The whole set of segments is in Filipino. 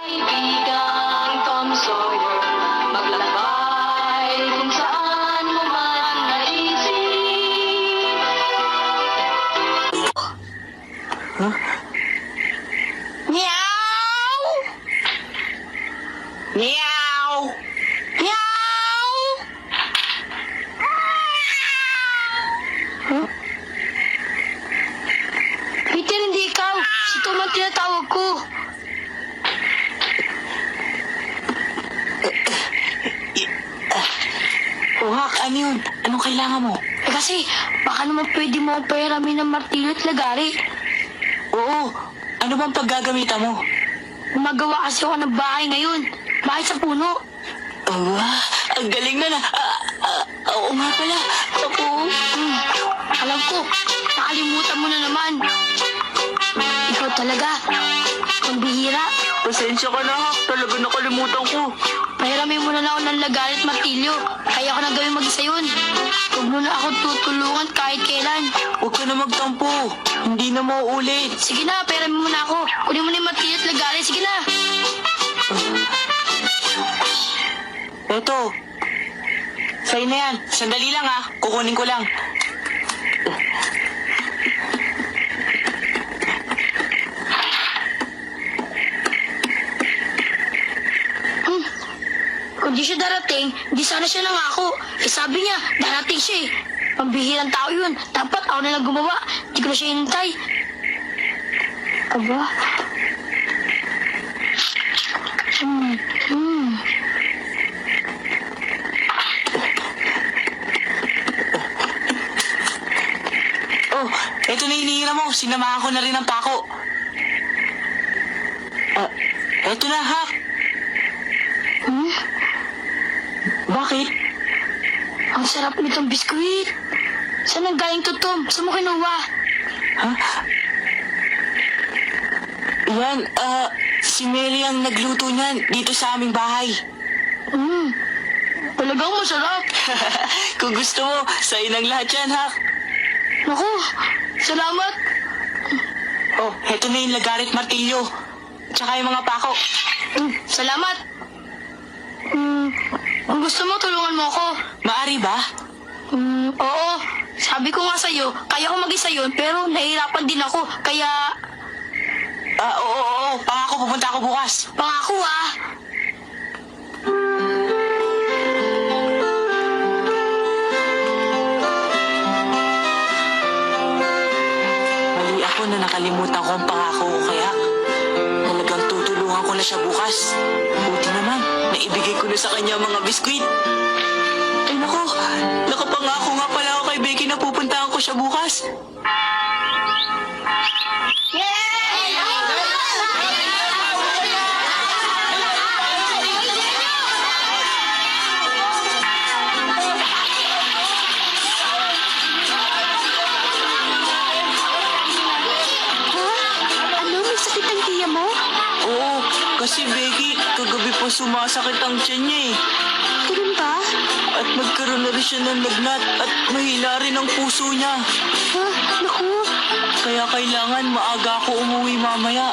Kaibigang Tom Sawyer, maglakbay kung saan mo man naisip. Meow! Meow! Meow! Huh? Peter, hindi ikaw. Si Tom ang tinatawag ko. Oh, Hak, ano yun? Anong kailangan mo? Kasi, baka naman pwede mo akong pahiramin ng martilyo at lagari. Oo, ano bang paggagamitan mo? Gumagawa kasi ako ng bahay ngayon. Bahay sa puno. Oh, ang galing na. Oo nga pala. Ako. Alam ko, nakalimutan mo na naman. Ikaw talaga. Ang bihira. Pasensya ka na, Hak. Talaga nakalimutan ko. Pahiramin mo na lang ako ng lagari at martilyo. Kaya ko na gawin mag-isa yun. Huwag mo na ako tutulungan kahit kailan. Huwag ka na magtampo. Hindi na mauulit. Sige na, pahiramin mo na ako. Kunin mo na yung martilyo at lagari. Sige na. Eto. Sa'yo na yan. Sandali lang, ha. Kukunin ko lang. Kung di siya darating, di sana siya nangako. Eh sabi niya, darating siya eh. Pambihirang tao yun. Dapat ako na lang gumawa. Di ko na siya hinintay. Aba? Hmm. Oh, eto na hinihira mo. Sinamahan ko na rin ang pako. Eto na, Hak. Bakit? Ang sarap nitong biskuit. Saan ang galing to, Tom? Saan mo kinuha? Ha? Yan, si Mary ang nagluto niyan dito sa aming bahay. Talagang masarap. Kung gusto mo, sa'yo ng lahat yan, Hak. Naku, salamat. Oh, heto na yung lagarit martilyo. Tsaka yung mga pako. Salamat. Kung gusto mo, tulungan mo ako. Maari ba? Oo. Sabi ko nga sa'yo, kaya ko mag-isa yun, pero nahihirapan din ako. Kaya, Oo. Pangako, pupunta ako bukas. pangako ah. Mali ako na nakalimutan ko ang pangako ko kaya talagang tutulungan ko na siya bukas. Buti naman, naibigay ko na sa kanya mga biskwit. Ay nako, nakapangako nga pala ako kay Becky na pupuntahan ko siya bukas. Ano, may sakit ang tiya mo? Oo, kasi Becky, kagabi po sumasakit ang tiyan niya eh. Ganun ba? At nagkaroon na rin siya ng lagnat at mahina rin ang puso niya. Ha? Naku. Kaya kailangan maaga ako umuwi mamaya.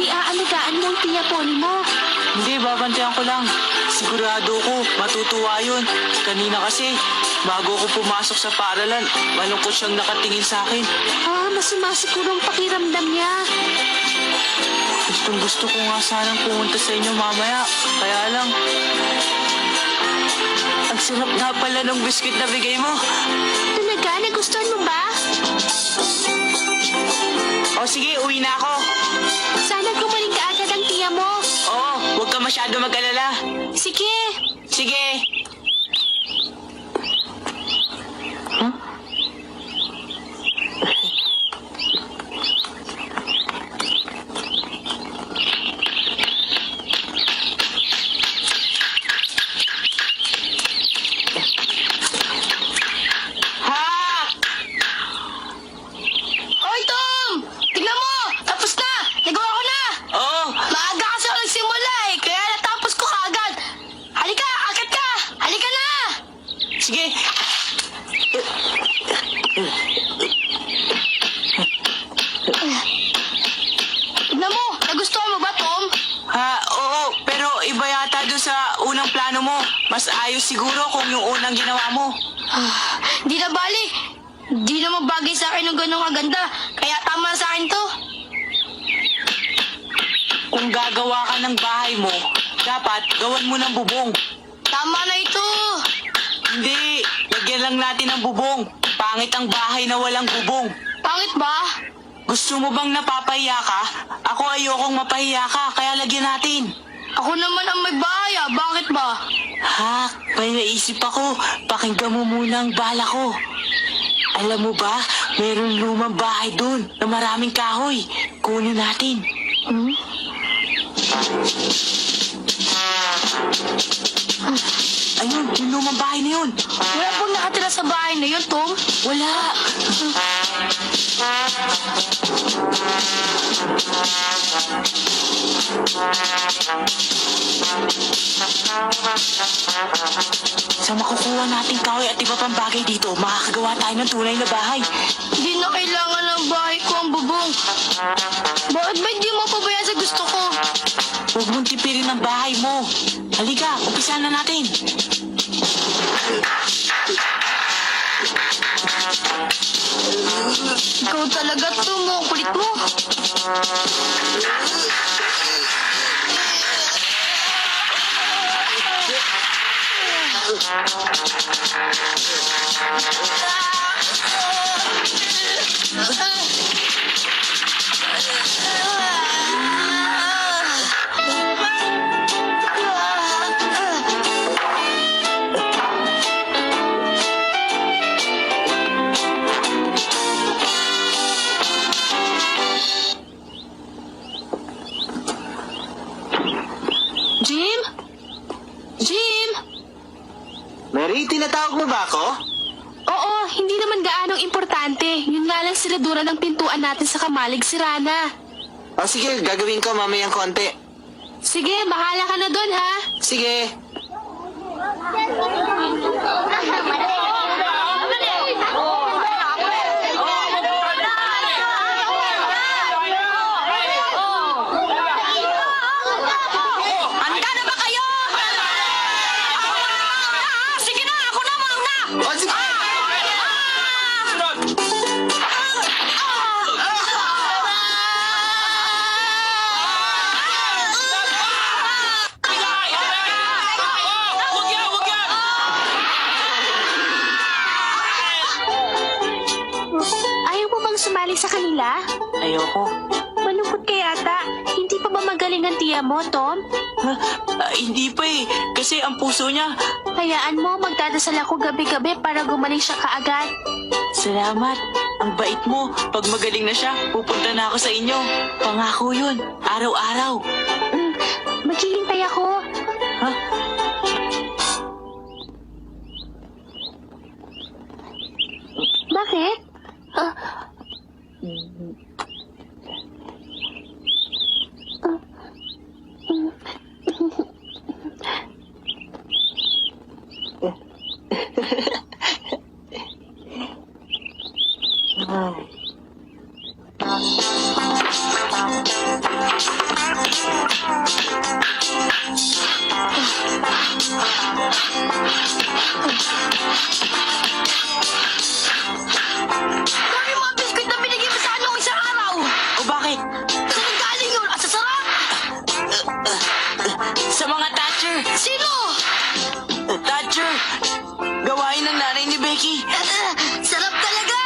Di aalagaan mo ang tiya Polly mo. Hindi, babantayan ko lang. Sigurado ko, matutuwa yun. Kanina kasi, bago ako pumasok sa paaralan, malungkot siyang nakatingin sa akin. Masama siguro ang pakiramdam niya. Gusto ko nga sanang pumunta sa inyo mamaya. Kaya lang, ang sarap nga pala ng biscuit na bigay mo. Talaga? Nagustuhan mo ba? O sige, uwi na ako. Sana gumaling ka agad ang tiya mo. Oo, huwag ka masyado mag-alala. Sige. Sige. Huh? Mas ayos siguro kung yung unang ginawa mo. Di na bali. Di na mabagay sa akin ng ganong aganda. Kaya tama na sa akin to. Kung gagawa ka ng bahay mo, dapat gawan mo ng bubong. Tama na ito. Hindi, lagyan lang natin ng bubong. Pangit ang bahay na walang bubong. Pangit ba? Gusto mo bang napapahiya ka? Ako ayokong mapahiya ka, kaya lagyan natin. Ako naman ang may bahaya. Bakit ba? Ha, may naisip ako. Pakinggan mo muna ang bala ko. Alam mo ba, meron lumang bahay doon na maraming kahoy. Kunin natin. Ayun, yung lumang bahay na yun. Wala pong nakatira sa bahay na yun, Tom. Wala. Sa makukuha nating kahoy at iba pang bagay dito, makakagawa tayo ng tunay na bahay. Hindi na kailangan ng bahay ko ang bubong. Bakit ba hindi mo pabayaan sa gusto ko? Huwag mong tipirin ang bahay mo. Halika, umpisahan na natin. Ikaw talaga, Tom. Ang kulit mo. Jim? Jim? Mary, tinatawag mo ba ako? Oo, hindi naman gaanong importante. Yun nga lang siradura ng pintuan natin sa Kamalig Sirana. O sige, gagawin ko mamayang konti. Sige, bahala ka na doon ha. Sige. Handa na ba kayo? Sige na, ako na mauna. O sige. Ayaw mo bang sumali sa kanila? Ayoko. Malungkot ka yata. Hindi pa ba magaling ang tiya mo, Tom? Ha? Hindi pa eh. Kasi ang puso niya. Hayaan mo, magdadasal ako gabi-gabi para gumaling siya kaagad. Salamat. Ang bait mo. Pag magaling na siya, pupunta na ako sa inyo. Pangako yun. Araw-araw. Maghihintay ako. Ha? Bakit? Dami mga biskuit na binigay mo sa anong isang araw. O bakit? Saan galing yun? Asa sarap? Sa mga Thatcher. Sino? Thatcher. Gawain ng nanay ni Becky. Sarap talaga.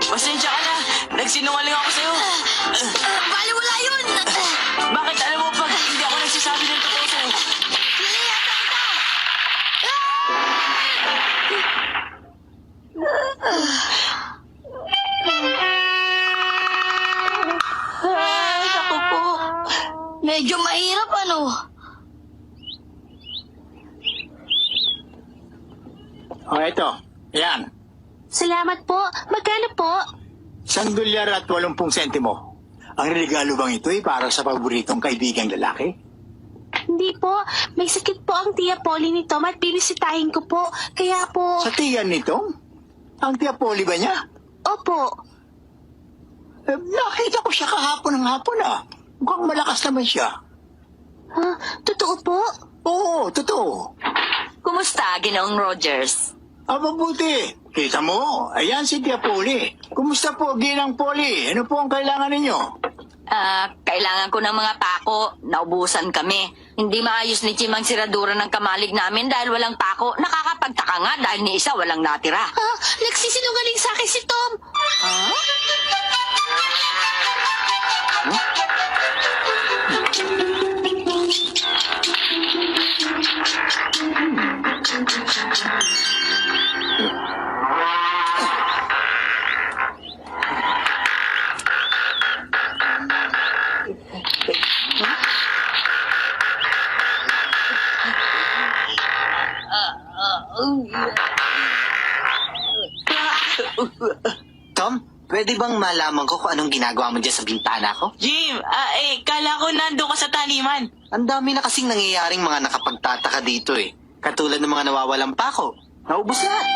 Pasensya ka na. Nagsinungaling ako sa'yo. Baliwala yun. Bakit alam mo pag hindi ako nagsasabi ng totoo sa'yo? Niliyata kita. Ay, ako po. Medyo mahirap ano. O eto, yan. Salamat po. Magkano po? $1 at 80 sentimo. Ang regalo bang ito ay para sa paboritong kaibigang lalaki? Hindi po. May sakit po ang tiya Polly ni Tom at binisitahin ko po. Kaya po... Sa tiyan nito? Ang tiya Polly ba niya? Opo. Nakita ko siya kahapon ng hapon ah. Mukhang malakas naman siya. Ha? Totoo po? Oo, totoo. Kumusta, Ginoong Rogers? Mabuti. Kita mo, ayan si Tia Polly. Kumusta po, Ginang Polly? Ano po ang kailangan ninyo? Kailangan ko ng mga pako. Naubusan kami. Hindi maayos ni Chimang siradura ng kamalig namin dahil walang pako. Nakakapagtaka nga dahil ni isa walang natira. Ah, nagsisinungaling sa akin si Tom. Tom, pwede bang malaman ko kung anong ginagawa mo dyan sa bintana ko? Jim, kala ko nando ka sa taniman. Ang dami na kasing nangyayaring mga nakapagtataka dito eh. Katulad ng mga nawawalang pako. Naubos lahat.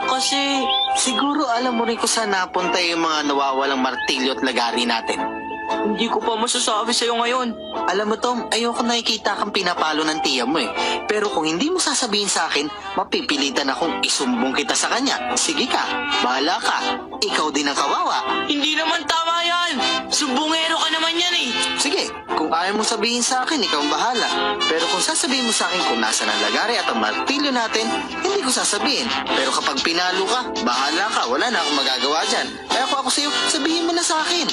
Kasi... Siguro alam mo rin kung saan napunta yung mga nawawalang martilyo at lagari natin. Hindi ko pa masasabi sa'yo ngayon. Alam mo Tom, ayoko nakikita kang pinapalo ng tiya mo eh. Pero kung hindi mo sasabihin sa akin, mapipilitan akong isumbong kita sa kanya. Sige ka, bahala ka. Ikaw din ang kawawa. Hindi naman tama yan. Sumbongero ka naman yan eh. Sige, kung ayaw mo sabihin sa akin, ikaw ang bahala. Pero kung sasabihin mo sa akin kung nasa ang lagari at ang martilyo natin, hindi ko sasabihin. Pero kapag pinalo ka, bahala ka. Wala na akong magagawa dyan. Kaya kung ako sa'yo, sabihin mo na sa akin.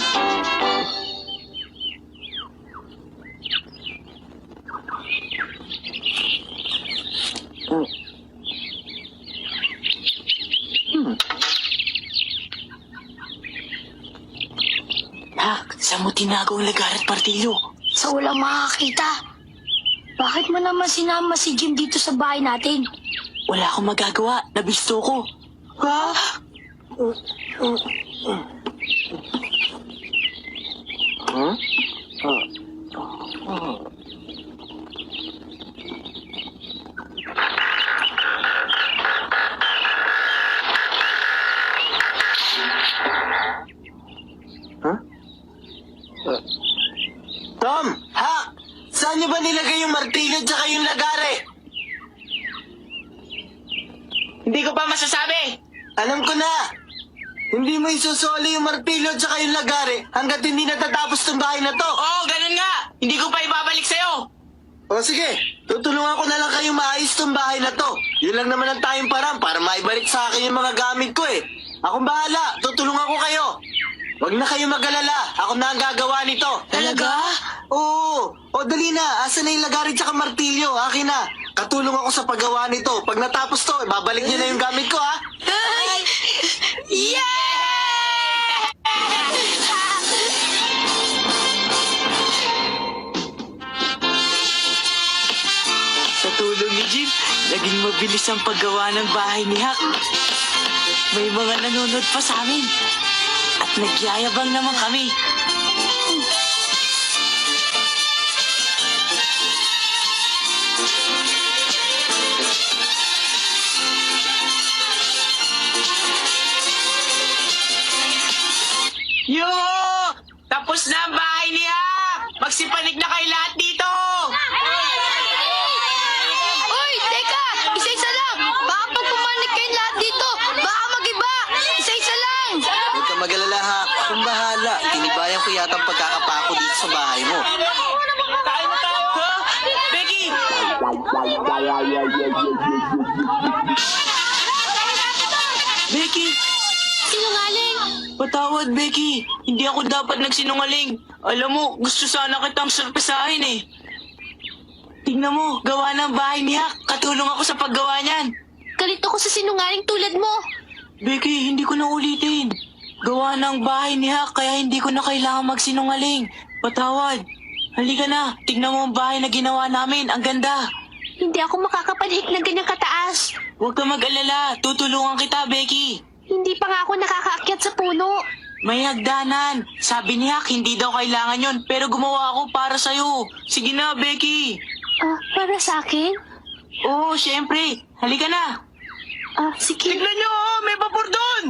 Hak, saan mo tinago ang lagar at martilyo? Sa walang makakita. Bakit mo naman sinama si Jim dito sa bahay natin? Wala akong magagawa. Nabisto ko. Ha? Tom! Ha? Saan niyo ba nilagay yung martilyo at saka yung lagari? Hindi ko pa masasabi. Alam ko na! Hindi mo isusoli yung martilyo at saka yung lagari hanggat hindi natatapos tong bahay na to. Oo, ganun nga. Hindi ko pa ibabalik sa'yo. O sige, tutulungan ko na lang kayong maayos tong bahay na to. Yun lang naman ang tayong parang para maibalik sa akin yung mga gamit ko eh. Akong bahala, tutulungan ko kayo. Huwag na kayo mag-alala, ako na ang gagawa nito. Talaga? Oo, o dali na, asan na yung lagari tsaka martilyo, akin na. Katulong ako sa paggawa nito. Pag natapos to, babalik niyo na yung gamit ko ha. Sa tulong ni Jim, naging mabilis ang paggawa ng bahay ni Hak. May mga nanonood pa sa amin. At nagyayabang naman kami. Yo! Tapos na ang bahay ni Hak! Magsipanig na kayo lahat dito! Uy, teka! Isa-isa lang! Baka pag pumanik kayong lahat dito, baka mag-iba! Isa-isa lang! Huwag ka mag-alala ha, akong bahala. Tinibayan ko yata ang pagkakapako dito sa bahay mo. Ha? Becky! Becky! Sinungaling. Patawad, Becky. Hindi ako dapat nagsinungaling. Alam mo, gusto sana kitang surpresahin eh. Tingnan mo, gawa ng bahay ni Hak. Katulong ako sa paggawa niyan. Galit ako sa sinungaling tulad mo. Becky, hindi ko na ulitin. Gawa ng bahay ni Hak, kaya hindi ko na kailangan magsinungaling. Patawad. Halika na, tignan mo ang bahay na ginawa namin. Ang ganda. Hindi ako makakapanhik ng ganyang kataas. Huwag ka mag-alala. Tutulungan kita, Becky. Hindi pa nga ako nakakaakyat sa puno. May hagdanan. Sabi ni Hak, hindi daw kailangan yon, pero gumawa ako para sa'yo. Sige na, Becky. Ah, para sa akin? Oo, syempre. Halika na. Ah, sige. Tignan nyo, may vapor doon!